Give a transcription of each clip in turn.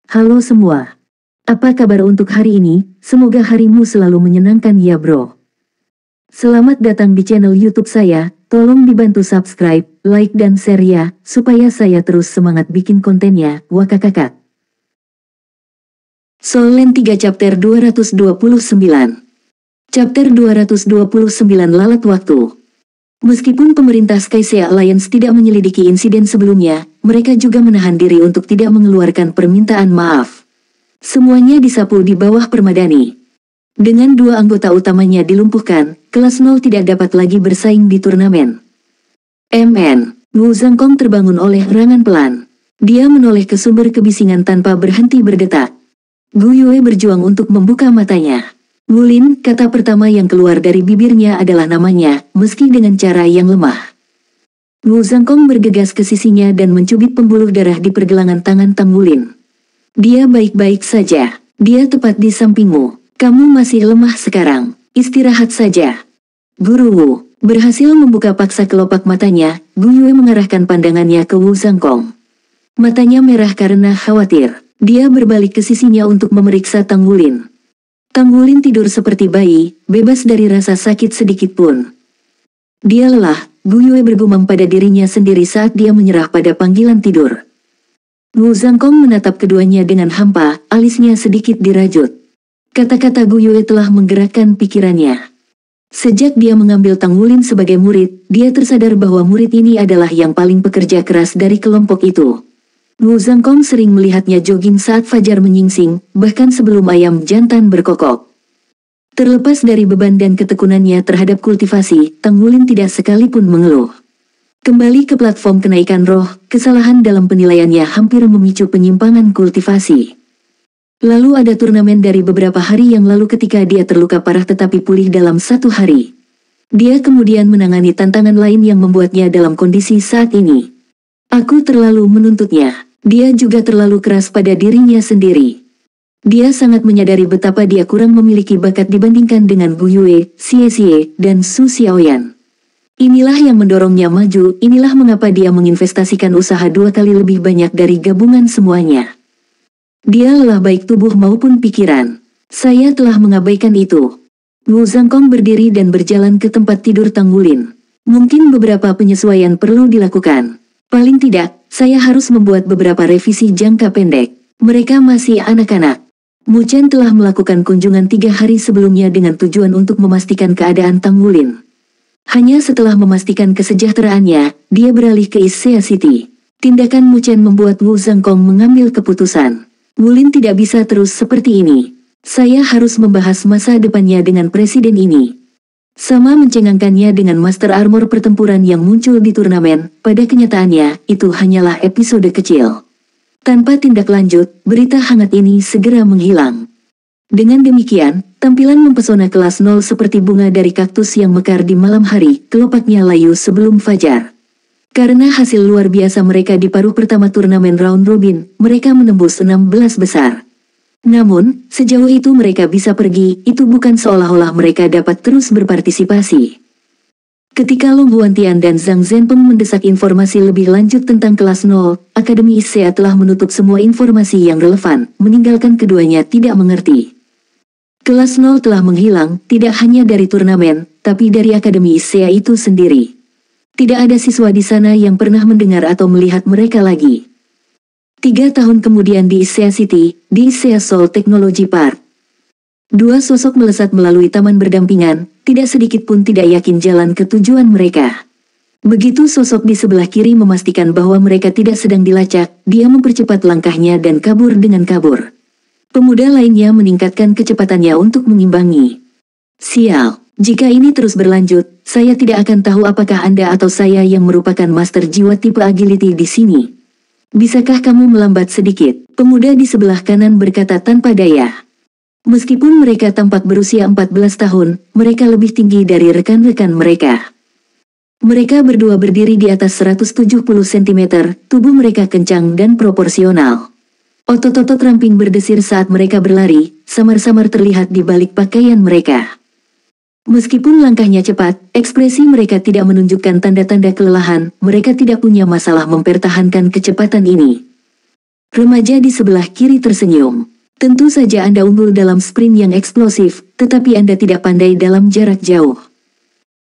Halo semua. Apa kabar untuk hari ini? Semoga harimu selalu menyenangkan ya bro. Selamat datang di channel YouTube saya. Tolong dibantu subscribe, like dan share ya, supaya saya terus semangat bikin kontennya. Wakakakak. Soul Land 3 Chapter 229. Chapter 229 Lalat Waktu. Meskipun pemerintah Skysia Alliance tidak menyelidiki insiden sebelumnya, mereka juga menahan diri untuk tidak mengeluarkan permintaan maaf. Semuanya disapu di bawah permadani. Dengan dua anggota utamanya dilumpuhkan, kelas 0 tidak dapat lagi bersaing di turnamen. Wu Zhangkong terbangun oleh erangan pelan. Dia menoleh ke sumber kebisingan tanpa berhenti berdetak. Gu Yue berjuang untuk membuka matanya. Wulin, kata pertama yang keluar dari bibirnya adalah namanya, meski dengan cara yang lemah. Wu Zhangkong bergegas ke sisinya dan mencubit pembuluh darah di pergelangan tangan Tang Wulin. Dia baik-baik saja. Dia tepat di sampingmu. Kamu masih lemah sekarang. Istirahat saja. Guru Wu berhasil membuka paksa kelopak matanya. Gu Yue mengarahkan pandangannya ke Wu Zhangkong. Matanya merah karena khawatir. Dia berbalik ke sisinya untuk memeriksa Tang Wulin. Tang Wulin tidur seperti bayi, bebas dari rasa sakit sedikit pun. Dia lelah, Gu Yue bergumam pada dirinya sendiri saat dia menyerah pada panggilan tidur. Wu Zhangkong menatap keduanya dengan hampa, alisnya sedikit dirajut. Kata-kata Gu Yue telah menggerakkan pikirannya. Sejak dia mengambil Tang Wulin sebagai murid, dia tersadar bahwa murid ini adalah yang paling pekerja keras dari kelompok itu. Wu Zhangkong sering melihatnya jogging saat fajar menyingsing, bahkan sebelum ayam jantan berkokok. Terlepas dari beban dan ketekunannya terhadap kultivasi, Tang Wulin tidak sekalipun mengeluh. Kembali ke platform kenaikan roh, kesalahan dalam penilaiannya hampir memicu penyimpangan kultivasi. Lalu ada turnamen dari beberapa hari yang lalu ketika dia terluka parah tetapi pulih dalam 1 hari. Dia kemudian menangani tantangan lain yang membuatnya dalam kondisi saat ini. Aku terlalu menuntutnya. Dia juga terlalu keras pada dirinya sendiri. Dia sangat menyadari betapa dia kurang memiliki bakat dibandingkan dengan Gu Yue, Xie, dan Su Xiaoyan. Inilah yang mendorongnya maju, inilah mengapa dia menginvestasikan usaha 2 kali lebih banyak dari gabungan semuanya. Dia lelah baik tubuh maupun pikiran. Saya telah mengabaikan itu. Wu Zhangkong berdiri dan berjalan ke tempat tidur Tang Wulin. Mungkin beberapa penyesuaian perlu dilakukan. Paling tidak, saya harus membuat beberapa revisi jangka pendek. Mereka masih anak-anak. Mu Chen telah melakukan kunjungan 3 hari sebelumnya dengan tujuan untuk memastikan keadaan Tang Wulin. Hanya setelah memastikan kesejahteraannya, dia beralih ke Issea City. Tindakan Mu Chen membuat Wu Zhangkong mengambil keputusan. Wulin tidak bisa terus seperti ini. Saya harus membahas masa depannya dengan presiden ini. Sama mencengangkannya dengan Master Armor pertempuran yang muncul di turnamen, pada kenyataannya, itu hanyalah episode kecil. Tanpa tindak lanjut, berita hangat ini segera menghilang. Dengan demikian, tampilan mempesona kelas 0 seperti bunga dari kaktus yang mekar di malam hari, kelopaknya layu sebelum fajar. Karena hasil luar biasa mereka di paruh pertama turnamen round robin, mereka menembus 16 besar. Namun, sejauh itu mereka bisa pergi, itu bukan seolah-olah mereka dapat terus berpartisipasi. Ketika Long Huantian dan Zhang Zhenpeng mendesak informasi lebih lanjut tentang kelas 0, Akademi Issea telah menutup semua informasi yang relevan, meninggalkan keduanya tidak mengerti. Kelas 0 telah menghilang, tidak hanya dari turnamen, tapi dari Akademi Issea itu sendiri. Tidak ada siswa di sana yang pernah mendengar atau melihat mereka lagi. 3 tahun kemudian di Issea City, di Issea Soul Technology Park. 2 sosok melesat melalui taman berdampingan, tidak sedikit pun tidak yakin jalan ke tujuan mereka. Begitu sosok di sebelah kiri memastikan bahwa mereka tidak sedang dilacak, dia mempercepat langkahnya dan kabur dengan kabur. Pemuda lainnya meningkatkan kecepatannya untuk mengimbangi. Sial, jika ini terus berlanjut, saya tidak akan tahu apakah Anda atau saya yang merupakan master jiwa tipe agility di sini. Bisakah kamu melambat sedikit? Pemuda di sebelah kanan berkata tanpa daya. Meskipun mereka tampak berusia 14 tahun, mereka lebih tinggi dari rekan-rekan mereka. Mereka berdua berdiri di atas 170 cm, tubuh mereka kencang dan proporsional. Otot-otot ramping berdesir saat mereka berlari, samar-samar terlihat di balik pakaian mereka. Meskipun langkahnya cepat, ekspresi mereka tidak menunjukkan tanda-tanda kelelahan, mereka tidak punya masalah mempertahankan kecepatan ini. Remaja di sebelah kiri tersenyum. Tentu saja Anda unggul dalam sprint yang eksplosif, tetapi Anda tidak pandai dalam jarak jauh.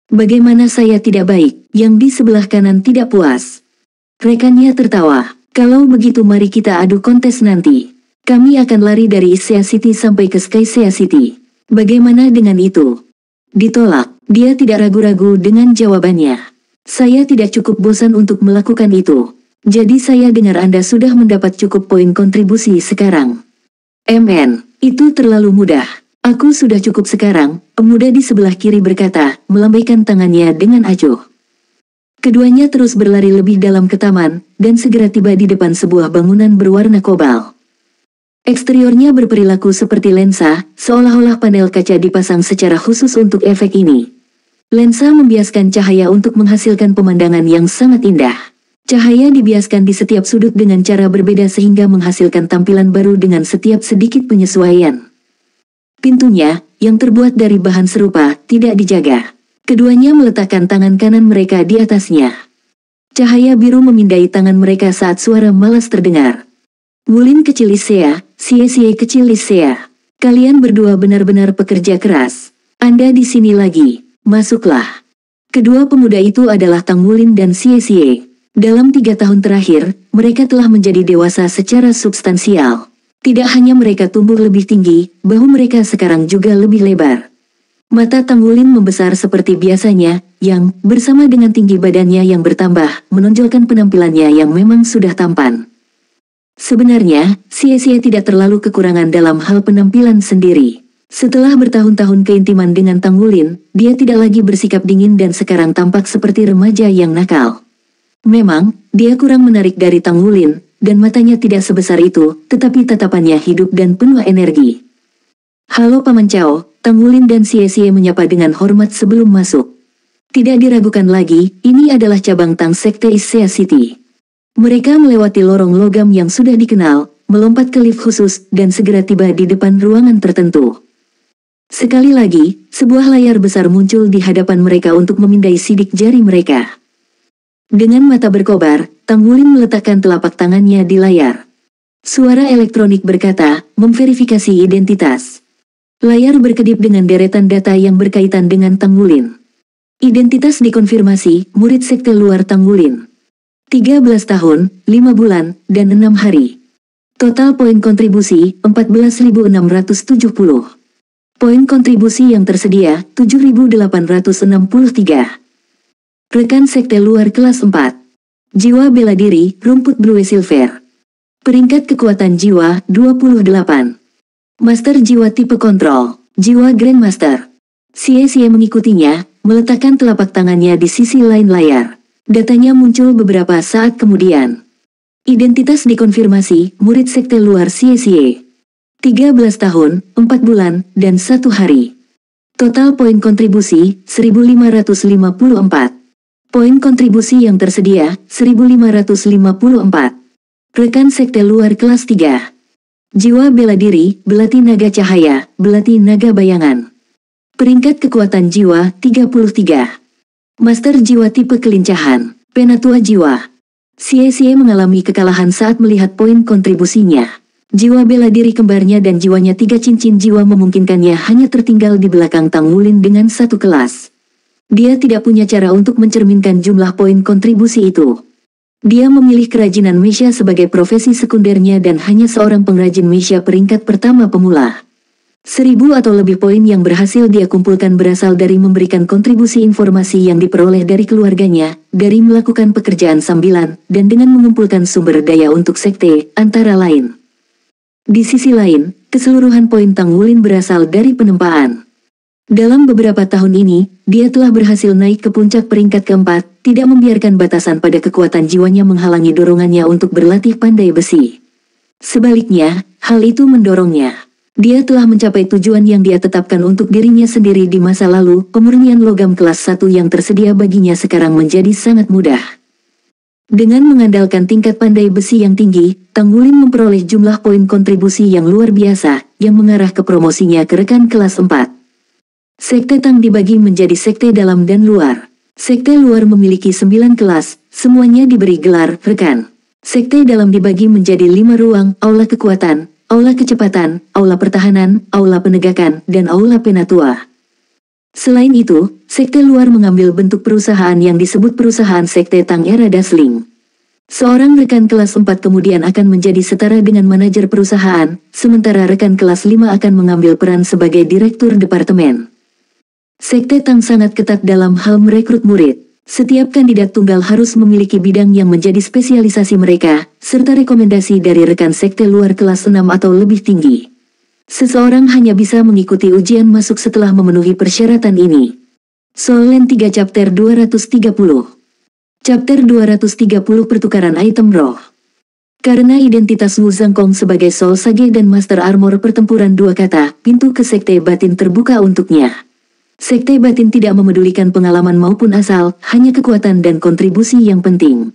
Bagaimana saya tidak baik, yang di sebelah kanan tidak puas. Rekannya tertawa. Kalau begitu mari kita adu kontes nanti. Kami akan lari dari Isea City sampai ke Skysea City. Bagaimana dengan itu? Ditolak. Dia tidak ragu-ragu dengan jawabannya. Saya tidak cukup bosan untuk melakukan itu. Jadi saya dengar Anda sudah mendapat cukup poin kontribusi sekarang. Itu terlalu mudah. Aku sudah cukup sekarang, pemuda di sebelah kiri berkata, melambaikan tangannya dengan acuh. Keduanya terus berlari lebih dalam ke taman, dan segera tiba di depan sebuah bangunan berwarna kobalt. Eksteriornya berperilaku seperti lensa, seolah-olah panel kaca dipasang secara khusus untuk efek ini. Lensa membiaskan cahaya untuk menghasilkan pemandangan yang sangat indah. Cahaya dibiaskan di setiap sudut dengan cara berbeda sehingga menghasilkan tampilan baru dengan setiap sedikit penyesuaian. Pintunya, yang terbuat dari bahan serupa, tidak dijaga. Keduanya meletakkan tangan kanan mereka di atasnya. Cahaya biru memindai tangan mereka saat suara malas terdengar. Wulin kecil Isea, Sie kecil Isea. Kalian berdua benar-benar pekerja keras. Anda di sini lagi, masuklah. Kedua pemuda itu adalah Tang Wulin dan Sie. Dalam 3 tahun terakhir, mereka telah menjadi dewasa secara substansial. Tidak hanya mereka tumbuh lebih tinggi, bahu mereka sekarang juga lebih lebar. Mata Tang Wulin membesar seperti biasanya, yang, bersama dengan tinggi badannya yang bertambah, menonjolkan penampilannya yang memang sudah tampan. Sebenarnya, Sie tidak terlalu kekurangan dalam hal penampilan sendiri. Setelah bertahun-tahun keintiman dengan Tang Wulin, dia tidak lagi bersikap dingin dan sekarang tampak seperti remaja yang nakal. Memang, dia kurang menarik dari Tang Wulin, dan matanya tidak sebesar itu, tetapi tatapannya hidup dan penuh energi. Halo Paman Cao, Tang Wulin dan Sie menyapa dengan hormat sebelum masuk. Tidak diragukan lagi, ini adalah cabang Tang Sekte Isea City. Mereka melewati lorong logam yang sudah dikenal, melompat ke lift khusus, dan segera tiba di depan ruangan tertentu. Sekali lagi, sebuah layar besar muncul di hadapan mereka untuk memindai sidik jari mereka. Dengan mata berkobar, Tang Wulin meletakkan telapak tangannya di layar. Suara elektronik berkata, memverifikasi identitas. Layar berkedip dengan deretan data yang berkaitan dengan Tang Wulin. Identitas dikonfirmasi, murid sekte luar Tang Wulin. 13 tahun, 5 bulan, dan 6 hari. Total poin kontribusi, 14.670. Poin kontribusi yang tersedia, 7.863. Rekan sekte luar kelas 4. Jiwa bela diri, rumput blue silver. Peringkat kekuatan jiwa, 28. Master jiwa tipe kontrol, jiwa Grandmaster. Sie mengikutinya, meletakkan telapak tangannya di sisi lain layar. Datanya muncul beberapa saat kemudian. Identitas dikonfirmasi, murid sekte luar Sie. 13 tahun, 4 bulan, dan 1 hari. Total poin kontribusi, 1.554. Poin kontribusi yang tersedia, 1.554. Rekan sekte luar kelas 3. Jiwa bela diri, belati naga cahaya, belati naga bayangan. Peringkat kekuatan jiwa, 33. Master jiwa tipe kelincahan, penatua jiwa. Sie mengalami kekalahan saat melihat poin kontribusinya. Jiwa bela diri kembarnya dan jiwanya 3 cincin jiwa memungkinkannya hanya tertinggal di belakang Tang Wulin dengan 1 kelas. Dia tidak punya cara untuk mencerminkan jumlah poin kontribusi itu. Dia memilih kerajinan mesya sebagai profesi sekundernya dan hanya seorang pengrajin mesya peringkat pertama pemula. 1.000 atau lebih poin yang berhasil dia kumpulkan berasal dari memberikan kontribusi informasi yang diperoleh dari keluarganya, dari melakukan pekerjaan sambilan, dan dengan mengumpulkan sumber daya untuk sekte, antara lain. Di sisi lain, keseluruhan poin Tang Wulin berasal dari penempaan. Dalam beberapa tahun ini, dia telah berhasil naik ke puncak peringkat keempat, tidak membiarkan batasan pada kekuatan jiwanya menghalangi dorongannya untuk berlatih pandai besi. Sebaliknya, hal itu mendorongnya. Dia telah mencapai tujuan yang dia tetapkan untuk dirinya sendiri di masa lalu, pemurnian logam kelas 1 yang tersedia baginya sekarang menjadi sangat mudah. Dengan mengandalkan tingkat pandai besi yang tinggi, Tang Wulin memperoleh jumlah poin kontribusi yang luar biasa, yang mengarah ke promosinya ke rekan kelas 4. Sekte Tang dibagi menjadi sekte dalam dan luar. Sekte luar memiliki 9 kelas, semuanya diberi gelar rekan. Sekte dalam dibagi menjadi 5 ruang: aula kekuatan, aula kecepatan, aula pertahanan, aula penegakan, dan aula penatua. Selain itu, sekte luar mengambil bentuk perusahaan yang disebut perusahaan sekte Tang Era Dasling. Seorang rekan kelas 4 kemudian akan menjadi setara dengan manajer perusahaan, sementara rekan kelas 5 akan mengambil peran sebagai direktur departemen. Sekte Tang sangat ketat dalam hal merekrut murid. Setiap kandidat tunggal harus memiliki bidang yang menjadi spesialisasi mereka, serta rekomendasi dari rekan sekte luar kelas 6 atau lebih tinggi. Seseorang hanya bisa mengikuti ujian masuk setelah memenuhi persyaratan ini. Soul Land 3 Chapter 230. Chapter 230 Pertukaran Item Roh. Karena identitas Wu Zhangkong sebagai Soul Sage dan Master Armor pertempuran dua kata, pintu ke sekte batin terbuka untuknya. Sekte batin tidak memedulikan pengalaman maupun asal, hanya kekuatan dan kontribusi yang penting.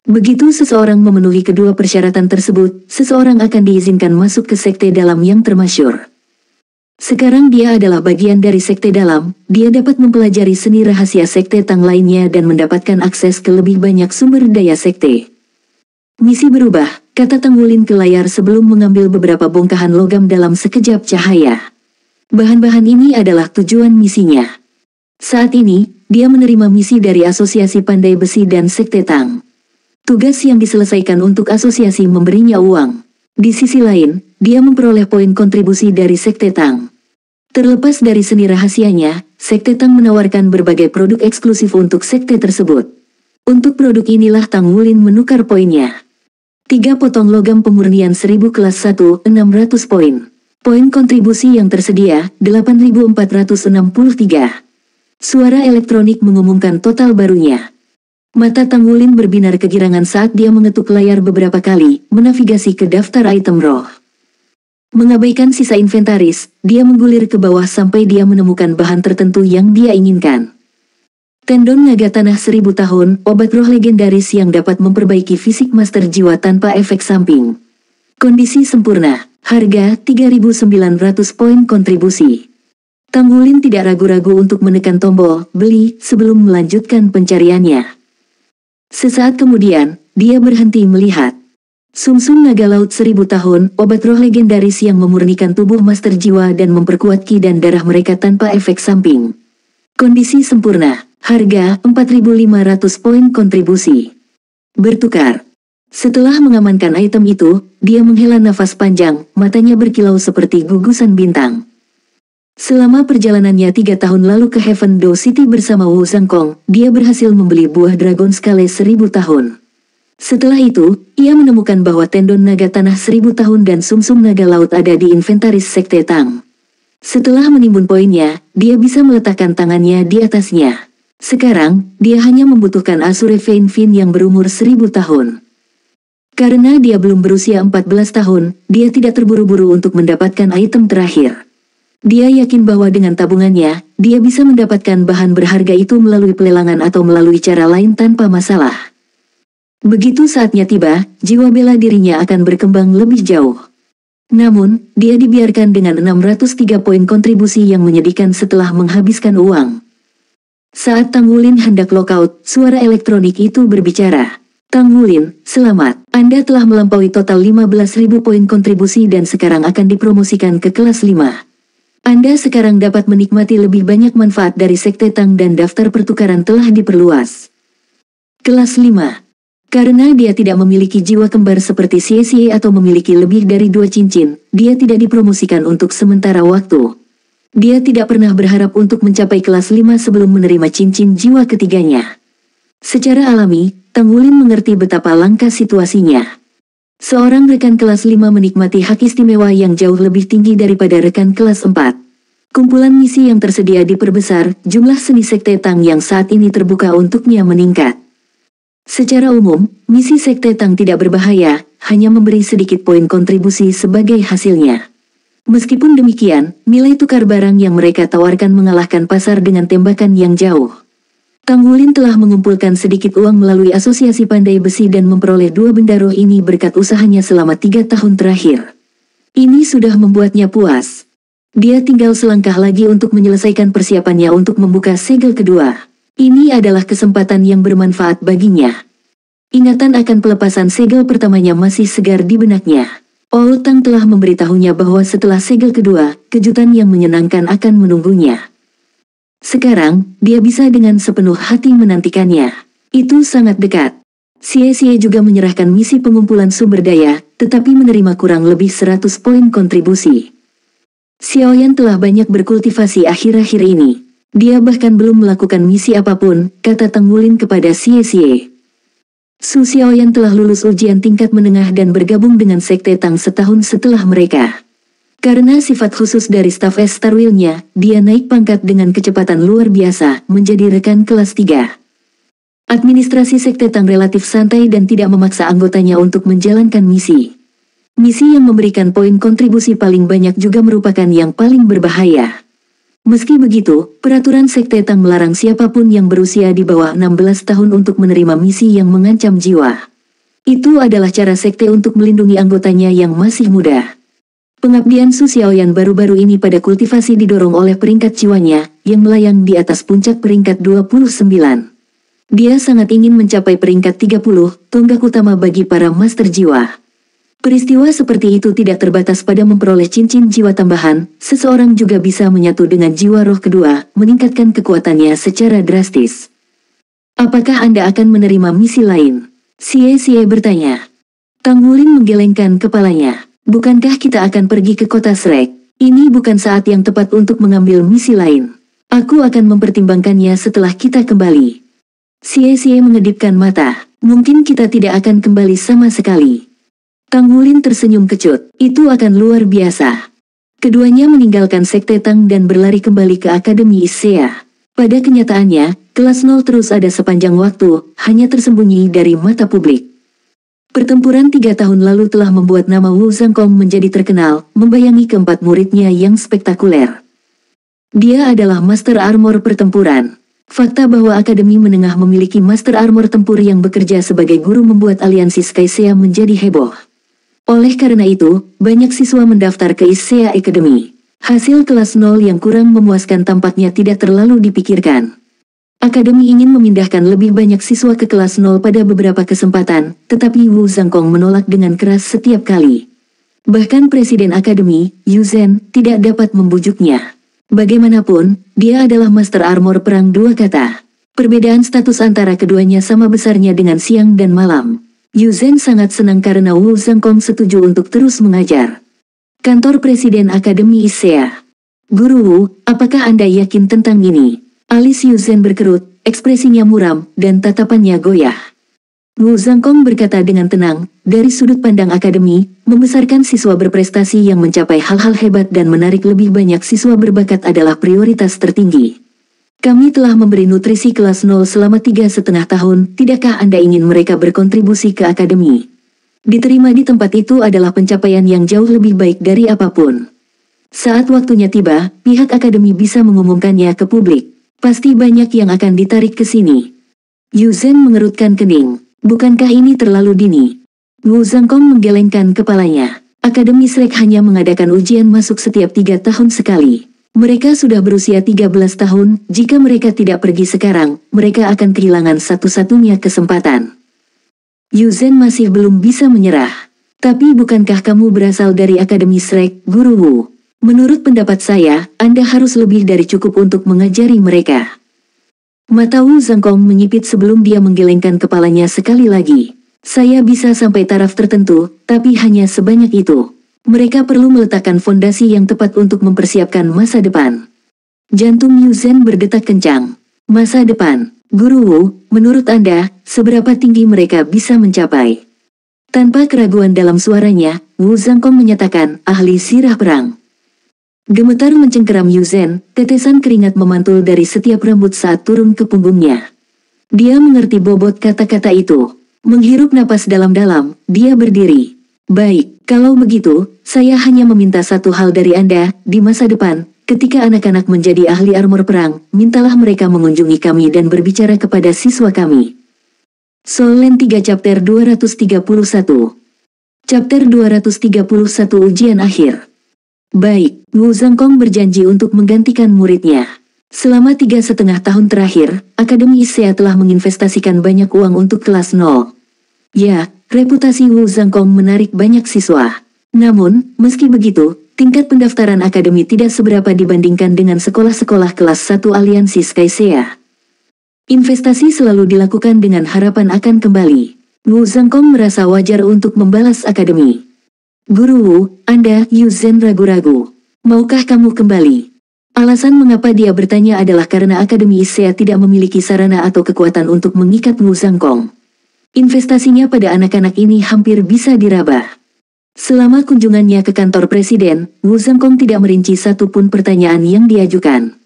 Begitu seseorang memenuhi kedua persyaratan tersebut, seseorang akan diizinkan masuk ke sekte dalam yang termasyhur. Sekarang dia adalah bagian dari sekte dalam, dia dapat mempelajari seni rahasia sekte Tang lainnya dan mendapatkan akses ke lebih banyak sumber daya sekte. Misi berubah, kata Tang Wulin ke layar sebelum mengambil beberapa bongkahan logam dalam sekejap cahaya. Bahan-bahan ini adalah tujuan misinya. Saat ini, dia menerima misi dari Asosiasi Pandai Besi dan Sekte Tang. Tugas yang diselesaikan untuk asosiasi memberinya uang. Di sisi lain, dia memperoleh poin kontribusi dari Sekte Tang. Terlepas dari seni rahasianya, Sekte Tang menawarkan berbagai produk eksklusif untuk sekte tersebut. Untuk produk inilah Tang Wulin menukar poinnya. 3 potong logam pemurnian 1000 kelas 1, 600 poin. Poin kontribusi yang tersedia, 8.463. Suara elektronik mengumumkan total barunya. Mata Tang Wulin berbinar kegirangan saat dia mengetuk layar beberapa kali, menavigasi ke daftar item roh. Mengabaikan sisa inventaris, dia menggulir ke bawah sampai dia menemukan bahan tertentu yang dia inginkan. Tendon naga tanah 1000 tahun, obat roh legendaris yang dapat memperbaiki fisik master jiwa tanpa efek samping. Kondisi sempurna. Harga 3.900 poin kontribusi. Tang Wulin tidak ragu-ragu untuk menekan tombol beli sebelum melanjutkan pencariannya. Sesaat kemudian, dia berhenti melihat. Sumsum naga laut 1000 tahun, obat roh legendaris yang memurnikan tubuh master jiwa dan memperkuat ki dan darah mereka tanpa efek samping. Kondisi sempurna. Harga 4.500 poin kontribusi. Bertukar. Setelah mengamankan item itu, dia menghela nafas panjang, matanya berkilau seperti gugusan bintang. Selama perjalanannya 3 tahun lalu ke Heaven Do City bersama Wu Zhangkong, dia berhasil membeli buah Dragon Scale 1000 tahun. Setelah itu, ia menemukan bahwa tendon naga tanah 1000 tahun dan sumsum naga laut ada di inventaris Sekte Tang. Setelah menimbun poinnya, dia bisa meletakkan tangannya di atasnya. Sekarang, dia hanya membutuhkan Azure Vein Fin yang berumur 1000 tahun. Karena dia belum berusia 14 tahun, dia tidak terburu-buru untuk mendapatkan item terakhir. Dia yakin bahwa dengan tabungannya, dia bisa mendapatkan bahan berharga itu melalui pelelangan atau melalui cara lain tanpa masalah. Begitu saatnya tiba, jiwa bela dirinya akan berkembang lebih jauh. Namun, dia dibiarkan dengan 603 poin kontribusi yang menyedihkan setelah menghabiskan uang. Saat Tang Wulin hendak lockout, suara elektronik itu berbicara. Tang Wulin, selamat. Anda telah melampaui total 15.000 poin kontribusi dan sekarang akan dipromosikan ke kelas 5. Anda sekarang dapat menikmati lebih banyak manfaat dari Sekte Tang dan daftar pertukaran telah diperluas. Kelas 5. Karena dia tidak memiliki jiwa kembar seperti Xie atau memiliki lebih dari 2 cincin, dia tidak dipromosikan untuk sementara waktu. Dia tidak pernah berharap untuk mencapai kelas 5 sebelum menerima cincin jiwa ketiganya. Secara alami, Tang Wulin mengerti betapa langka situasinya. Seorang rekan kelas 5 menikmati hak istimewa yang jauh lebih tinggi daripada rekan kelas 4. Kumpulan misi yang tersedia diperbesar, jumlah seni Sekte Tang yang saat ini terbuka untuknya meningkat. Secara umum, misi Sekte Tang tidak berbahaya, hanya memberi sedikit poin kontribusi sebagai hasilnya. Meskipun demikian, nilai tukar barang yang mereka tawarkan mengalahkan pasar dengan tembakan yang jauh. Tang Wulin telah mengumpulkan sedikit uang melalui Asosiasi Pandai Besi dan memperoleh 2 benda roh ini berkat usahanya selama 3 tahun terakhir. Ini sudah membuatnya puas. Dia tinggal selangkah lagi untuk menyelesaikan persiapannya untuk membuka segel kedua. Ini adalah kesempatan yang bermanfaat baginya. Ingatan akan pelepasan segel pertamanya masih segar di benaknya. Old Tang telah memberitahunya bahwa setelah segel kedua, kejutan yang menyenangkan akan menunggunya. Sekarang, dia bisa dengan sepenuh hati menantikannya. Itu sangat dekat. Xie juga menyerahkan misi pengumpulan sumber daya, tetapi menerima kurang lebih 100 poin kontribusi. Xiaoyan telah banyak berkultivasi akhir-akhir ini. Dia bahkan belum melakukan misi apapun, kata Tang Wulin kepada Xie. Su Xiaoyan telah lulus ujian tingkat menengah dan bergabung dengan Sekte Tang setahun setelah mereka. Karena sifat khusus dari staf Starwheel-nya, dia naik pangkat dengan kecepatan luar biasa, menjadi rekan kelas 3. Administrasi Sekte Tang relatif santai dan tidak memaksa anggotanya untuk menjalankan misi. Misi yang memberikan poin kontribusi paling banyak juga merupakan yang paling berbahaya. Meski begitu, peraturan Sekte Tang melarang siapapun yang berusia di bawah 16 tahun untuk menerima misi yang mengancam jiwa. Itu adalah cara Sekte untuk melindungi anggotanya yang masih muda. Pengabdian Su Xiaoyan baru-baru ini pada kultivasi didorong oleh peringkat jiwanya, yang melayang di atas puncak peringkat 29. Dia sangat ingin mencapai peringkat 30, tonggak utama bagi para master jiwa. Peristiwa seperti itu tidak terbatas pada memperoleh cincin jiwa tambahan, seseorang juga bisa menyatu dengan jiwa roh kedua, meningkatkan kekuatannya secara drastis. Apakah Anda akan menerima misi lain? Xie bertanya. Tang Wulin menggelengkan kepalanya. Bukankah kita akan pergi ke kota Shrek? Ini bukan saat yang tepat untuk mengambil misi lain. Aku akan mempertimbangkannya setelah kita kembali. Xie mengedipkan mata. Mungkin kita tidak akan kembali sama sekali. Tang Wulin tersenyum kecut. Itu akan luar biasa. Keduanya meninggalkan Sekte Tang dan berlari kembali ke Akademi Issea. Pada kenyataannya, kelas 0 terus ada sepanjang waktu, hanya tersembunyi dari mata publik. Pertempuran 3 tahun lalu telah membuat nama Wu Zhangkong menjadi terkenal, membayangi keempat muridnya yang spektakuler. Dia adalah Master Armor pertempuran. Fakta bahwa Akademi Menengah memiliki Master Armor Tempur yang bekerja sebagai guru membuat aliansi Skycea menjadi heboh. Oleh karena itu, banyak siswa mendaftar ke Issea Academy. Hasil kelas 0 yang kurang memuaskan tampaknya tidak terlalu dipikirkan. Akademi ingin memindahkan lebih banyak siswa ke kelas 0 pada beberapa kesempatan, tetapi Wu Zhangkong menolak dengan keras setiap kali. Bahkan Presiden Akademi, Yu Zhen, tidak dapat membujuknya. Bagaimanapun, dia adalah Master Armor Perang dua kata. Perbedaan status antara keduanya sama besarnya dengan siang dan malam. Yu Zhen sangat senang karena Wu Zhangkong setuju untuk terus mengajar. Kantor Presiden Akademi Issea. Guru Wu, apakah Anda yakin tentang ini? Alis Yu Zhen berkerut, ekspresinya muram, dan tatapannya goyah. Wu Zhangkong berkata dengan tenang, dari sudut pandang akademi, membesarkan siswa berprestasi yang mencapai hal-hal hebat dan menarik lebih banyak siswa berbakat adalah prioritas tertinggi. Kami telah memberi nutrisi kelas 0 selama 3,5 tahun, tidakkah Anda ingin mereka berkontribusi ke akademi? Diterima di tempat itu adalah pencapaian yang jauh lebih baik dari apapun. Saat waktunya tiba, pihak akademi bisa mengumumkannya ke publik. Pasti banyak yang akan ditarik ke sini. Yu Zhen mengerutkan kening. Bukankah ini terlalu dini? Wu Zhangkong menggelengkan kepalanya. Akademi Shrek hanya mengadakan ujian masuk setiap 3 tahun sekali. Mereka sudah berusia 13 tahun, jika mereka tidak pergi sekarang, mereka akan kehilangan satu-satunya kesempatan. Yu Zhen masih belum bisa menyerah. Tapi bukankah kamu berasal dari Akademi Shrek, Guru Wu? Menurut pendapat saya, Anda harus lebih dari cukup untuk mengajari mereka. Mata Wu Zhangkong menyipit sebelum dia menggelengkan kepalanya sekali lagi. Saya bisa sampai taraf tertentu, tapi hanya sebanyak itu. Mereka perlu meletakkan fondasi yang tepat untuk mempersiapkan masa depan. Jantung Yu Zhen berdetak kencang. Masa depan, Guru Wu, menurut Anda, seberapa tinggi mereka bisa mencapai? Tanpa keraguan dalam suaranya, Wu Zhangkong menyatakan, ahli sirah perang. Gemetar mencengkeram Yu Zhen, tetesan keringat memantul dari setiap rambut saat turun ke punggungnya. Dia mengerti bobot kata-kata itu. Menghirup napas dalam-dalam, dia berdiri. Baik, kalau begitu, saya hanya meminta satu hal dari Anda, di masa depan, ketika anak-anak menjadi ahli armor perang, mintalah mereka mengunjungi kami dan berbicara kepada siswa kami. Soul Land 3 Chapter 231. Chapter 231 Ujian Akhir. Baik, Wu Zhangkong berjanji untuk menggantikan muridnya. Selama 3,5 tahun terakhir, Akademi Issea telah menginvestasikan banyak uang untuk kelas 0. Ya, reputasi Wu Zhangkong menarik banyak siswa. Namun, meski begitu, tingkat pendaftaran akademi tidak seberapa dibandingkan dengan sekolah-sekolah kelas 1 aliansi Skycea. Investasi selalu dilakukan dengan harapan akan kembali. Wu Zhangkong merasa wajar untuk membalas akademi. Guru Wu, Anda, Yu Zhen ragu-ragu. Maukah kamu kembali? Alasan mengapa dia bertanya adalah karena Akademi Isea tidak memiliki sarana atau kekuatan untuk mengikat Wu Zhangkong. Investasinya pada anak-anak ini hampir bisa diraba. Selama kunjungannya ke kantor presiden, Wu Zhangkong tidak merinci satu pun pertanyaan yang diajukan.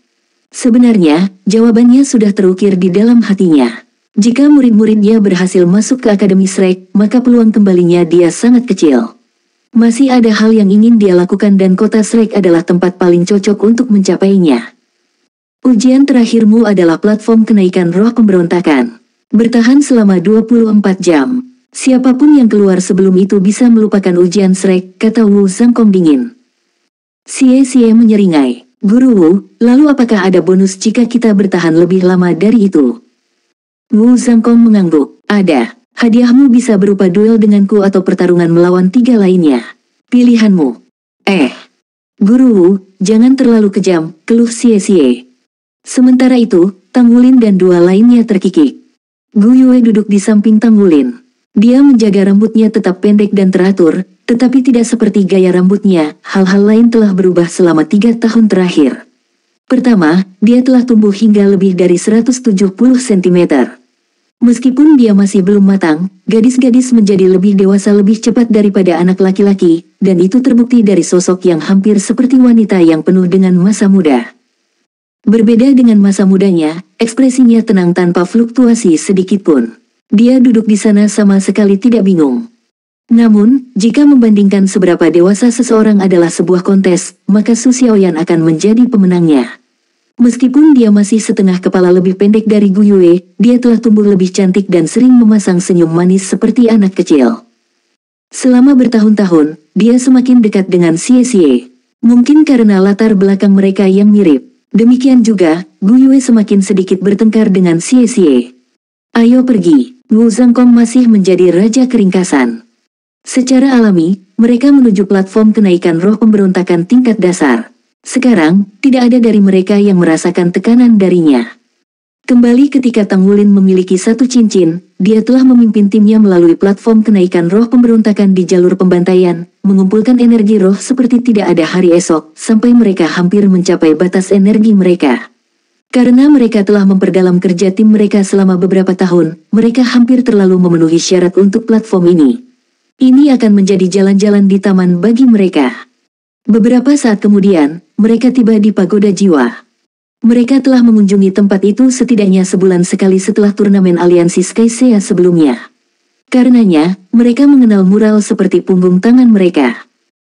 Sebenarnya, jawabannya sudah terukir di dalam hatinya. Jika murid-muridnya berhasil masuk ke Akademi Shrek, maka peluang kembalinya dia sangat kecil. Masih ada hal yang ingin dia lakukan dan kota Shrek adalah tempat paling cocok untuk mencapainya. Ujian terakhirmu adalah platform kenaikan roh pemberontakan. Bertahan selama 24 jam. Siapapun yang keluar sebelum itu bisa melupakan ujian Shrek, kata Wu Zhangkong dingin. Xie menyeringai. Guru Wu, lalu apakah ada bonus jika kita bertahan lebih lama dari itu? Wu Zhangkong mengangguk. Ada. Hadiahmu bisa berupa duel denganku atau pertarungan melawan 3 lainnya. Pilihanmu. Guru Wu, jangan terlalu kejam, keluh Xie. Sementara itu, Tang Wulin dan 2 lainnya terkikik. Gu Yue duduk di samping Tang Wulin. Dia menjaga rambutnya tetap pendek dan teratur, tetapi tidak seperti gaya rambutnya, hal-hal lain telah berubah selama 3 tahun terakhir. Pertama, dia telah tumbuh hingga lebih dari 170 cm. Meskipun dia masih belum matang, gadis-gadis menjadi lebih dewasa lebih cepat daripada anak laki-laki, dan itu terbukti dari sosok yang hampir seperti wanita yang penuh dengan masa muda. Berbeda dengan masa mudanya, ekspresinya tenang tanpa fluktuasi sedikitpun. Dia duduk di sana sama sekali tidak bingung. Namun, jika membandingkan seberapa dewasa seseorang adalah sebuah kontes, maka Su Xiaoyan akan menjadi pemenangnya. Meskipun dia masih setengah kepala lebih pendek dari Gu Yue, dia telah tumbuh lebih cantik dan sering memasang senyum manis seperti anak kecil. Selama bertahun-tahun, dia semakin dekat dengan Xie. Mungkin karena latar belakang mereka yang mirip. Demikian juga, Gu Yue semakin sedikit bertengkar dengan Xie. Ayo pergi, Wu Zhangkong masih menjadi raja keringkasan. Secara alami, mereka menuju platform kenaikan roh pemberontakan tingkat dasar. Sekarang, tidak ada dari mereka yang merasakan tekanan darinya. Kembali ketika Tang Wulin memiliki 1 cincin, dia telah memimpin timnya melalui platform kenaikan roh pemberontakan di jalur pembantaian, mengumpulkan energi roh seperti tidak ada hari esok, sampai mereka hampir mencapai batas energi mereka. Karena mereka telah memperdalam kerja tim mereka selama beberapa tahun, mereka hampir terlalu memenuhi syarat untuk platform ini. Ini akan menjadi jalan-jalan di taman bagi mereka. Beberapa saat kemudian, mereka tiba di Pagoda Jiwa. Mereka telah mengunjungi tempat itu setidaknya sebulan sekali setelah turnamen aliansi Skycea sebelumnya. Karenanya, mereka mengenal mural seperti punggung tangan mereka.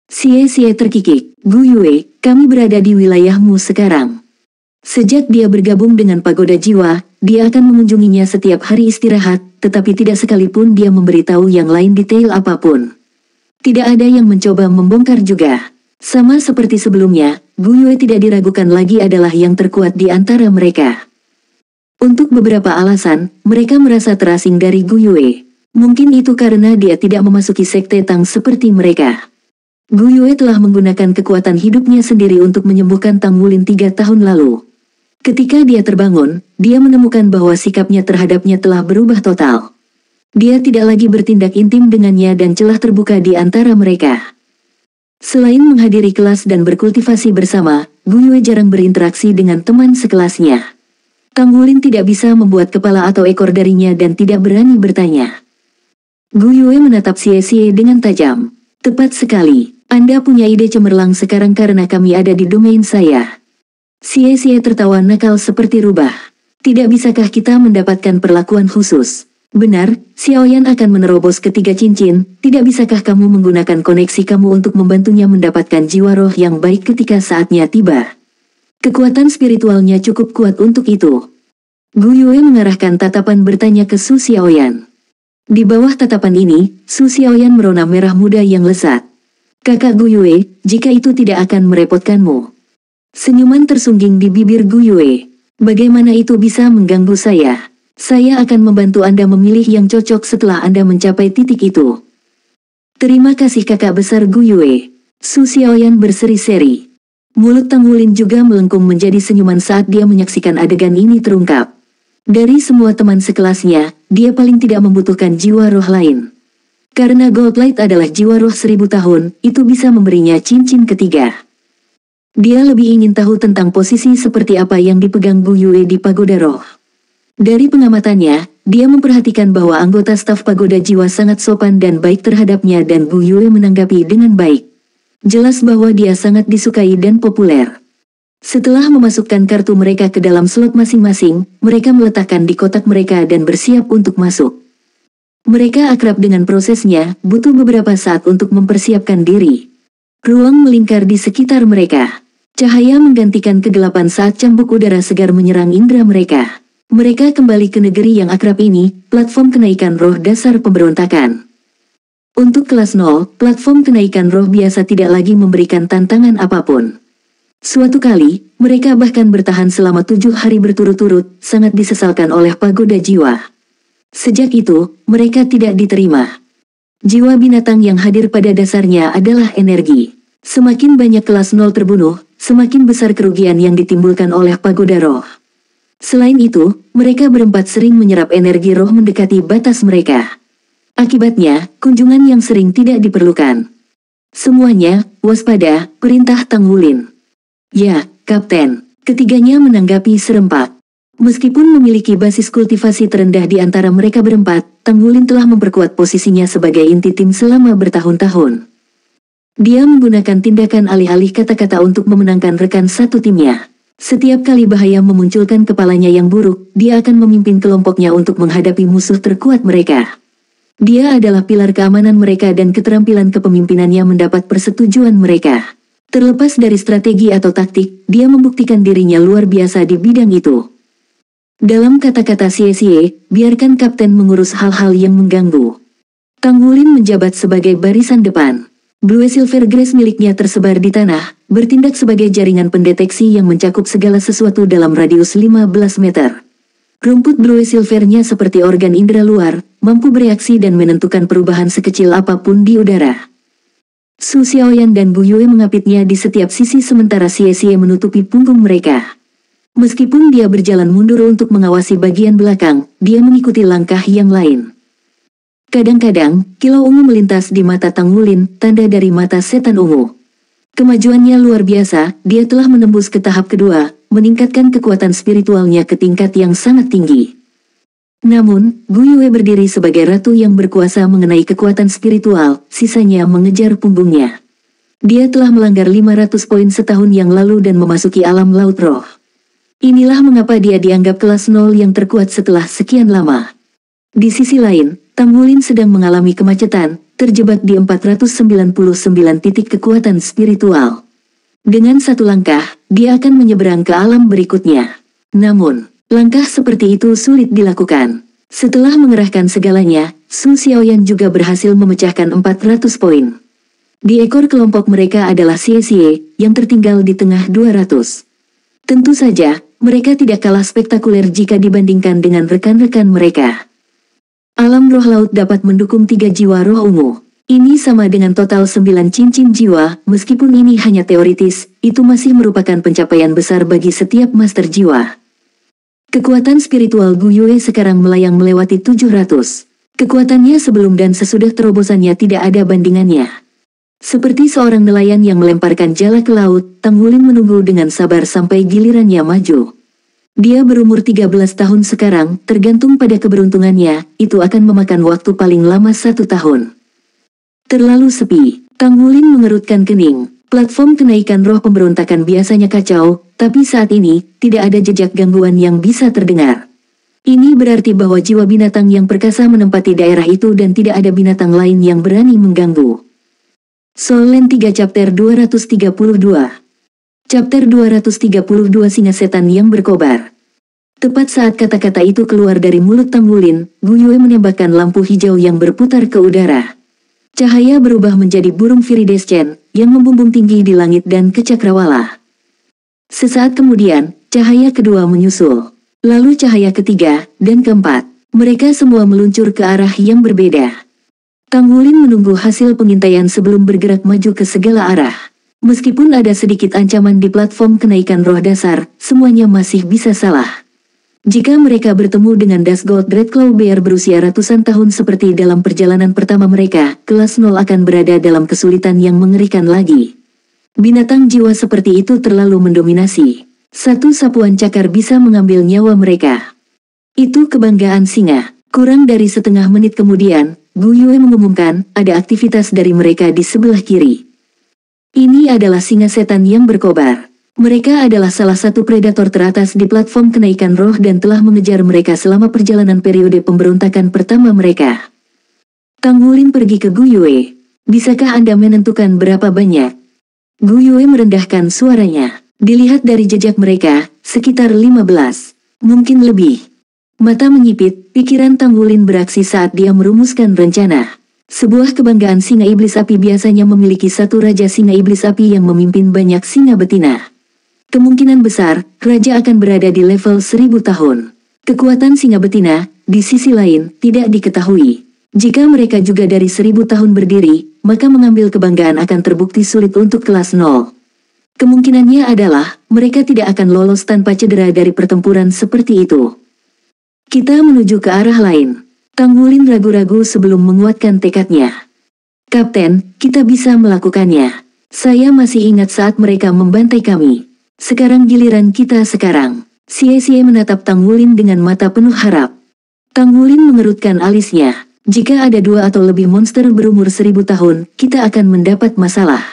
Xie terkikik. Gu Yue, kami berada di wilayahmu sekarang. Sejak dia bergabung dengan Pagoda Jiwa, dia akan mengunjunginya setiap hari istirahat, tetapi tidak sekalipun dia memberitahu yang lain detail apapun. Tidak ada yang mencoba membongkar juga. Sama seperti sebelumnya, Gu Yue tidak diragukan lagi adalah yang terkuat di antara mereka. Untuk beberapa alasan, mereka merasa terasing dari Gu Yue. Mungkin itu karena dia tidak memasuki sekte Tang seperti mereka. Gu Yue telah menggunakan kekuatan hidupnya sendiri untuk menyembuhkan Tang Wulin 3 tahun lalu. Ketika dia terbangun, dia menemukan bahwa sikapnya terhadapnya telah berubah total. Dia tidak lagi bertindak intim dengannya dan celah terbuka di antara mereka. Selain menghadiri kelas dan berkultivasi bersama, Gu Yue jarang berinteraksi dengan teman sekelasnya. Tang Wulin tidak bisa membuat kepala atau ekor darinya dan tidak berani bertanya. Gu Yue menatap Xie dengan tajam. Tepat sekali, Anda punya ide cemerlang sekarang karena kami ada di domain saya. Xie tertawa nakal seperti rubah. Tidak bisakah kita mendapatkan perlakuan khusus? Benar, Xiaoyan akan menerobos ketiga cincin, tidak bisakah kamu menggunakan koneksi kamu untuk membantunya mendapatkan jiwa roh yang baik ketika saatnya tiba? Kekuatan spiritualnya cukup kuat untuk itu. Gu Yue mengarahkan tatapan bertanya ke Su Xiaoyan. Di bawah tatapan ini, Su Xiaoyan merona merah muda yang lesat. Kakak Gu Yue, jika itu tidak akan merepotkanmu. Senyuman tersungging di bibir Gu Yue. Bagaimana itu bisa mengganggu saya? Saya akan membantu Anda memilih yang cocok setelah Anda mencapai titik itu. Terima kasih kakak besar Gu Yue. Su Xiaoyan berseri-seri. Mulut Tang Wulin juga melengkung menjadi senyuman saat dia menyaksikan adegan ini terungkap. Dari semua teman sekelasnya, dia paling tidak membutuhkan jiwa roh lain. Karena Goldlight adalah jiwa roh 1000 tahun, itu bisa memberinya cincin ketiga. Dia lebih ingin tahu tentang posisi seperti apa yang dipegang Gu Yue di Pagoda Roh. Dari pengamatannya, dia memperhatikan bahwa anggota staf Pagoda Jiwa sangat sopan dan baik terhadapnya dan Gu Yue menanggapi dengan baik. Jelas bahwa dia sangat disukai dan populer. Setelah memasukkan kartu mereka ke dalam slot masing-masing, mereka meletakkan di kotak mereka dan bersiap untuk masuk. Mereka akrab dengan prosesnya, butuh beberapa saat untuk mempersiapkan diri. Ruang melingkar di sekitar mereka. Cahaya menggantikan kegelapan saat cambuk udara segar menyerang indera mereka. Mereka kembali ke negeri yang akrab ini, platform kenaikan roh dasar pemberontakan. Untuk kelas 0, platform kenaikan roh biasa tidak lagi memberikan tantangan apapun. Suatu kali, mereka bahkan bertahan selama 7 hari berturut-turut, sangat disesalkan oleh Pagoda Jiwa. Sejak itu, mereka tidak diterima. Jiwa binatang yang hadir pada dasarnya adalah energi. Semakin banyak kelas 0 terbunuh, semakin besar kerugian yang ditimbulkan oleh Pagoda Roh. Selain itu, mereka berempat sering menyerap energi roh mendekati batas mereka. Akibatnya, kunjungan yang sering tidak diperlukan. Semuanya, waspada, perintah Tang Wulin. Ya, Kapten. Ketiganya menanggapi serempak. Meskipun memiliki basis kultivasi terendah di antara mereka berempat, Tang Wulin telah memperkuat posisinya sebagai inti tim selama bertahun-tahun. Dia menggunakan tindakan alih-alih kata-kata untuk memenangkan rekan satu timnya. Setiap kali bahaya memunculkan kepalanya yang buruk, dia akan memimpin kelompoknya untuk menghadapi musuh terkuat mereka. Dia adalah pilar keamanan mereka dan keterampilan kepemimpinannya mendapat persetujuan mereka. Terlepas dari strategi atau taktik, dia membuktikan dirinya luar biasa di bidang itu. Dalam kata-kata Xie, biarkan Kapten mengurus hal-hal yang mengganggu. Tang Wulin menjabat sebagai barisan depan. Blue Silver Grace miliknya tersebar di tanah, bertindak sebagai jaringan pendeteksi yang mencakup segala sesuatu dalam radius 15 meter. Rumput Blue Silvernya seperti organ indera luar, mampu bereaksi dan menentukan perubahan sekecil apapun di udara. Su Xiaoyan dan Gu Yue mengapitnya di setiap sisi sementara Xie menutupi punggung mereka. Meskipun dia berjalan mundur untuk mengawasi bagian belakang, dia mengikuti langkah yang lain. Kadang-kadang, kilau ungu melintas di mata Tang Wulin, tanda dari mata setan ungu. Kemajuannya luar biasa, dia telah menembus ke tahap kedua, meningkatkan kekuatan spiritualnya ke tingkat yang sangat tinggi. Namun, Gu Yue berdiri sebagai ratu yang berkuasa mengenai kekuatan spiritual, sisanya mengejar punggungnya. Dia telah melanggar 500 poin setahun yang lalu dan memasuki alam laut roh. Inilah mengapa dia dianggap kelas 0 yang terkuat setelah sekian lama. Di sisi lain, Tang Wulin sedang mengalami kemacetan, terjebak di 499 titik kekuatan spiritual. Dengan satu langkah, dia akan menyeberang ke alam berikutnya. Namun, langkah seperti itu sulit dilakukan. Setelah mengerahkan segalanya, Su Xiaoyan juga berhasil memecahkan 400 poin. Di ekor kelompok mereka adalah Xie, yang tertinggal di tengah 200. Tentu saja, mereka tidak kalah spektakuler jika dibandingkan dengan rekan-rekan mereka. Alam roh laut dapat mendukung 3 jiwa roh ungu. Ini sama dengan total 9 cincin jiwa, meskipun ini hanya teoritis, itu masih merupakan pencapaian besar bagi setiap master jiwa. Kekuatan spiritual Gu Yue sekarang melayang melewati 700. Kekuatannya sebelum dan sesudah terobosannya tidak ada bandingannya. Seperti seorang nelayan yang melemparkan jala ke laut, Tang Wulin menunggu dengan sabar sampai gilirannya maju. Dia berumur 13 tahun sekarang, tergantung pada keberuntungannya, itu akan memakan waktu paling lama 1 tahun. Terlalu sepi, Tang Wulin mengerutkan kening. Platform kenaikan roh pemberontakan biasanya kacau, tapi saat ini, tidak ada jejak gangguan yang bisa terdengar. Ini berarti bahwa jiwa binatang yang perkasa menempati daerah itu dan tidak ada binatang lain yang berani mengganggu. Soul Land 3 Chapter 232. Chapter 232 Singa Setan yang Berkobar. Tepat saat kata-kata itu keluar dari mulut Tang Wulin, Gu Yue menembakkan lampu hijau yang berputar ke udara. Cahaya berubah menjadi burung viridescen, yang membumbung tinggi di langit dan ke cakrawala. Sesaat kemudian, cahaya kedua menyusul. Lalu cahaya ketiga dan keempat. Mereka semua meluncur ke arah yang berbeda. Tang Wulin menunggu hasil pengintaian sebelum bergerak maju ke segala arah. Meskipun ada sedikit ancaman di platform kenaikan roh dasar, semuanya masih bisa salah. Jika mereka bertemu dengan Dusgold Dreadclaw Bear berusia ratusan tahun seperti dalam perjalanan pertama mereka, kelas 0 akan berada dalam kesulitan yang mengerikan lagi. Binatang jiwa seperti itu terlalu mendominasi. Satu sapuan cakar bisa mengambil nyawa mereka. Itu kebanggaan singa. Kurang dari setengah menit kemudian, Gu Yue mengumumkan ada aktivitas dari mereka di sebelah kiri. Ini adalah singa setan yang berkobar. Mereka adalah salah satu predator teratas di platform kenaikan roh dan telah mengejar mereka selama perjalanan periode pemberontakan pertama mereka. Tang Wulin pergi ke Gu Yue. Bisakah Anda menentukan berapa banyak? Gu Yue merendahkan suaranya. Dilihat dari jejak mereka, sekitar 15. Mungkin lebih. Mata menyipit, pikiran Tang Wulin beraksi saat dia merumuskan rencana. Sebuah kebanggaan singa iblis api biasanya memiliki satu raja singa iblis api yang memimpin banyak singa betina. Kemungkinan besar, raja akan berada di level 1000 tahun. Kekuatan singa betina, di sisi lain, tidak diketahui. Jika mereka juga dari 1000 tahun berdiri, maka mengambil kebanggaan akan terbukti sulit untuk kelas 0. Kemungkinannya adalah, mereka tidak akan lolos tanpa cedera dari pertempuran seperti itu. Kita menuju ke arah lain. Tang Wulin ragu-ragu sebelum menguatkan tekadnya. Kapten, kita bisa melakukannya. Saya masih ingat saat mereka membantai kami. Sekarang giliran kita sekarang. Xie menatap Tang Wulin dengan mata penuh harap. Tang Wulin mengerutkan alisnya. Jika ada 2 atau lebih monster berumur 1000 tahun, kita akan mendapat masalah.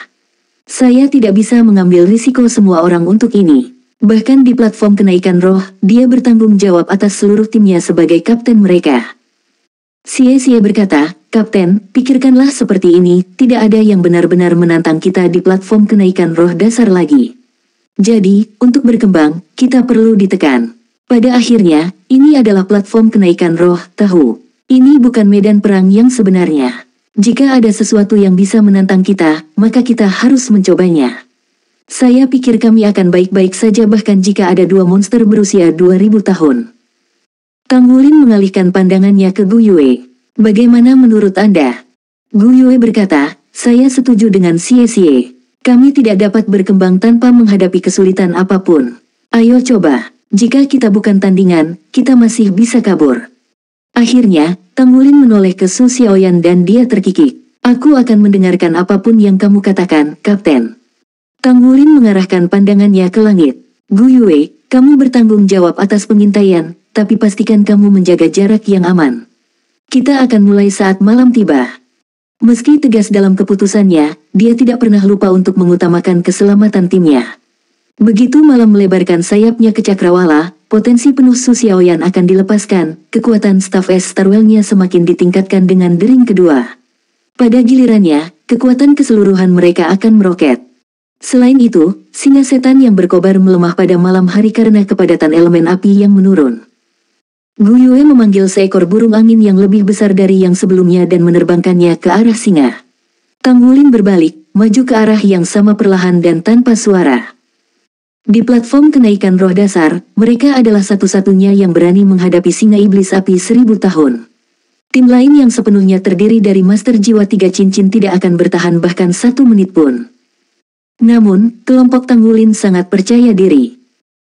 Saya tidak bisa mengambil risiko semua orang untuk ini. Bahkan di platform kenaikan roh, dia bertanggung jawab atas seluruh timnya sebagai kapten mereka. Xie berkata, Kapten, pikirkanlah seperti ini, tidak ada yang benar-benar menantang kita di platform kenaikan roh dasar lagi. Jadi, untuk berkembang, kita perlu ditekan. Pada akhirnya, ini adalah platform kenaikan roh, tahu. Ini bukan medan perang yang sebenarnya. Jika ada sesuatu yang bisa menantang kita, maka kita harus mencobanya. Saya pikir kami akan baik-baik saja bahkan jika ada 2 monster berusia 2000 tahun. Tang Wulin mengalihkan pandangannya ke Gu Yue. Bagaimana menurut Anda? Gu Yue berkata, saya setuju dengan Xie. Kami tidak dapat berkembang tanpa menghadapi kesulitan apapun. Ayo coba, jika kita bukan tandingan, kita masih bisa kabur. Akhirnya, Tang Wulin menoleh ke Su Xiaoyan dan dia terkikik. Aku akan mendengarkan apapun yang kamu katakan, Kapten. Tang Wulin mengarahkan pandangannya ke langit. Gu Yue, kamu bertanggung jawab atas pengintaian, tapi pastikan kamu menjaga jarak yang aman. Kita akan mulai saat malam tiba. Meski tegas dalam keputusannya, dia tidak pernah lupa untuk mengutamakan keselamatan timnya. Begitu malam melebarkan sayapnya ke cakrawala, potensi penuh Su Xiaoyan akan dilepaskan, kekuatan staf es Starwell-nya semakin ditingkatkan dengan dering kedua. Pada gilirannya, kekuatan keseluruhan mereka akan meroket. Selain itu, singa setan yang berkobar melemah pada malam hari karena kepadatan elemen api yang menurun. Gu Yue memanggil seekor burung angin yang lebih besar dari yang sebelumnya dan menerbangkannya ke arah singa. Tang Wulin berbalik, maju ke arah yang sama perlahan dan tanpa suara. Di platform kenaikan roh dasar, mereka adalah satu-satunya yang berani menghadapi singa iblis api 1000 tahun. Tim lain yang sepenuhnya terdiri dari Master Jiwa 3 Cincin tidak akan bertahan bahkan 1 menit pun. Namun, kelompok Tang Wulin sangat percaya diri.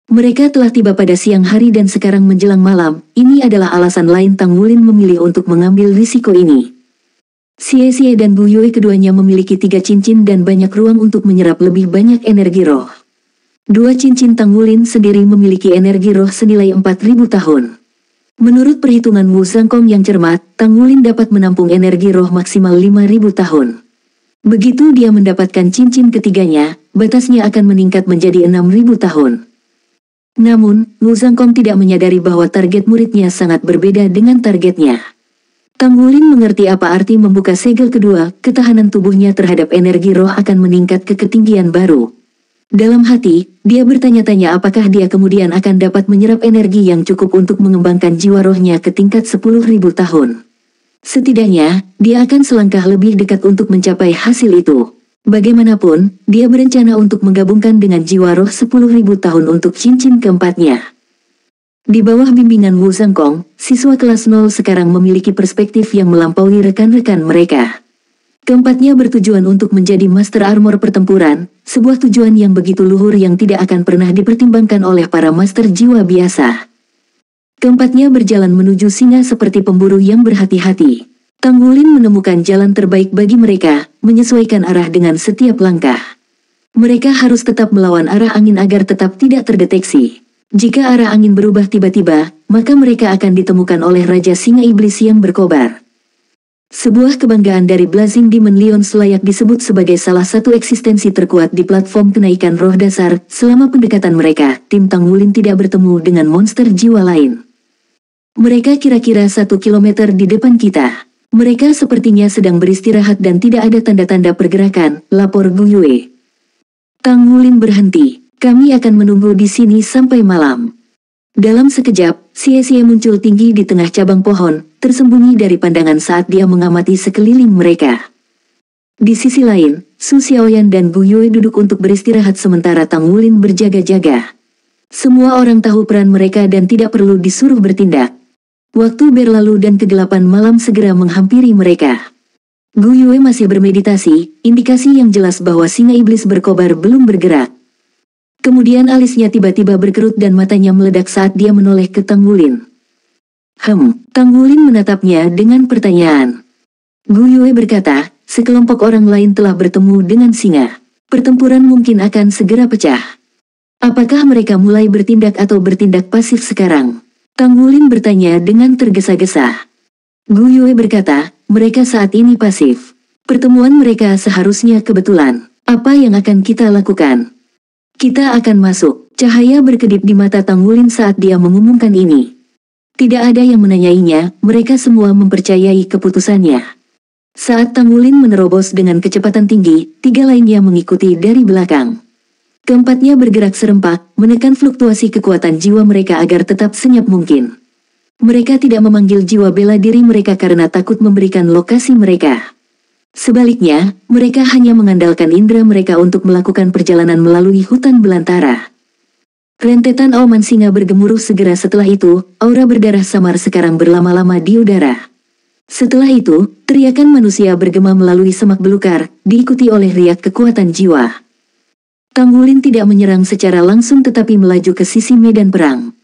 Mereka telah tiba pada siang hari dan sekarang menjelang malam, ini adalah alasan lain Tang Wulin memilih untuk mengambil risiko ini. Xie dan Gu Yue keduanya memiliki 3 cincin dan banyak ruang untuk menyerap lebih banyak energi roh. 2 cincin Tang Wulin sendiri memiliki energi roh senilai 4000 tahun. Menurut perhitungan Wu Zhangkong yang cermat, Tang Wulin dapat menampung energi roh maksimal 5000 tahun. Begitu dia mendapatkan cincin ketiganya, batasnya akan meningkat menjadi 6000 tahun. Namun, Wu Zhangkong tidak menyadari bahwa target muridnya sangat berbeda dengan targetnya. Tang Wulin mengerti apa arti membuka segel kedua, ketahanan tubuhnya terhadap energi roh akan meningkat ke ketinggian baru. Dalam hati, dia bertanya-tanya apakah dia kemudian akan dapat menyerap energi yang cukup untuk mengembangkan jiwa rohnya ke tingkat 10.000 tahun. Setidaknya, dia akan selangkah lebih dekat untuk mencapai hasil itu. Bagaimanapun, dia berencana untuk menggabungkan dengan jiwa roh 10.000 tahun untuk cincin keempatnya. Di bawah bimbingan Wu Zhangkong, siswa kelas 0 sekarang memiliki perspektif yang melampaui rekan-rekan mereka. Keempatnya bertujuan untuk menjadi Master Armor pertempuran, sebuah tujuan yang begitu luhur yang tidak akan pernah dipertimbangkan oleh para Master jiwa biasa. Keempatnya berjalan menuju singa seperti pemburu yang berhati-hati. Tang Wulin menemukan jalan terbaik bagi mereka, menyesuaikan arah dengan setiap langkah. Mereka harus tetap melawan arah angin agar tetap tidak terdeteksi. Jika arah angin berubah tiba-tiba, maka mereka akan ditemukan oleh Raja Singa Iblis yang berkobar. Sebuah kebanggaan dari Blazing Demon Lions layak disebut sebagai salah satu eksistensi terkuat di platform kenaikan roh dasar. Selama pendekatan mereka, tim Tang Wulin tidak bertemu dengan monster jiwa lain. Mereka kira-kira 1 kilometer di depan kita. Mereka sepertinya sedang beristirahat dan tidak ada tanda-tanda pergerakan, lapor Gu Yue. Tang Wulin berhenti. Kami akan menunggu di sini sampai malam. Dalam sekejap, Xie muncul tinggi di tengah cabang pohon, tersembunyi dari pandangan saat dia mengamati sekeliling mereka. Di sisi lain, Su Xiaoyan dan Gu Yue duduk untuk beristirahat sementara Tang Wulin berjaga-jaga. Semua orang tahu peran mereka dan tidak perlu disuruh bertindak. Waktu berlalu dan kegelapan malam segera menghampiri mereka. Gu Yue masih bermeditasi, indikasi yang jelas bahwa singa iblis berkobar belum bergerak. Kemudian alisnya tiba-tiba berkerut dan matanya meledak saat dia menoleh ke Tang Wulin. Tang Wulin menatapnya dengan pertanyaan. Gu Yue berkata, sekelompok orang lain telah bertemu dengan singa. Pertempuran mungkin akan segera pecah. Apakah mereka mulai bertindak atau bertindak pasif sekarang? Tang Wulin bertanya dengan tergesa-gesa. Gu Yue berkata, mereka saat ini pasif. Pertemuan mereka seharusnya kebetulan. Apa yang akan kita lakukan? Kita akan masuk. Cahaya berkedip di mata Tang Wulin saat dia mengumumkan ini. Tidak ada yang menanyainya, mereka semua mempercayai keputusannya. Saat Tang Wulin menerobos dengan kecepatan tinggi, 3 lainnya mengikuti dari belakang. Keempatnya bergerak serempak, menekan fluktuasi kekuatan jiwa mereka agar tetap senyap mungkin. Mereka tidak memanggil jiwa bela diri mereka karena takut memberikan lokasi mereka. Sebaliknya, mereka hanya mengandalkan indera mereka untuk melakukan perjalanan melalui hutan belantara. Rentetan auman singa bergemuruh segera setelah itu, aura berdarah samar sekarang berlama-lama di udara. Setelah itu, teriakan manusia bergema melalui semak belukar, diikuti oleh riak kekuatan jiwa. Tang Wulin tidak menyerang secara langsung tetapi melaju ke sisi medan perang.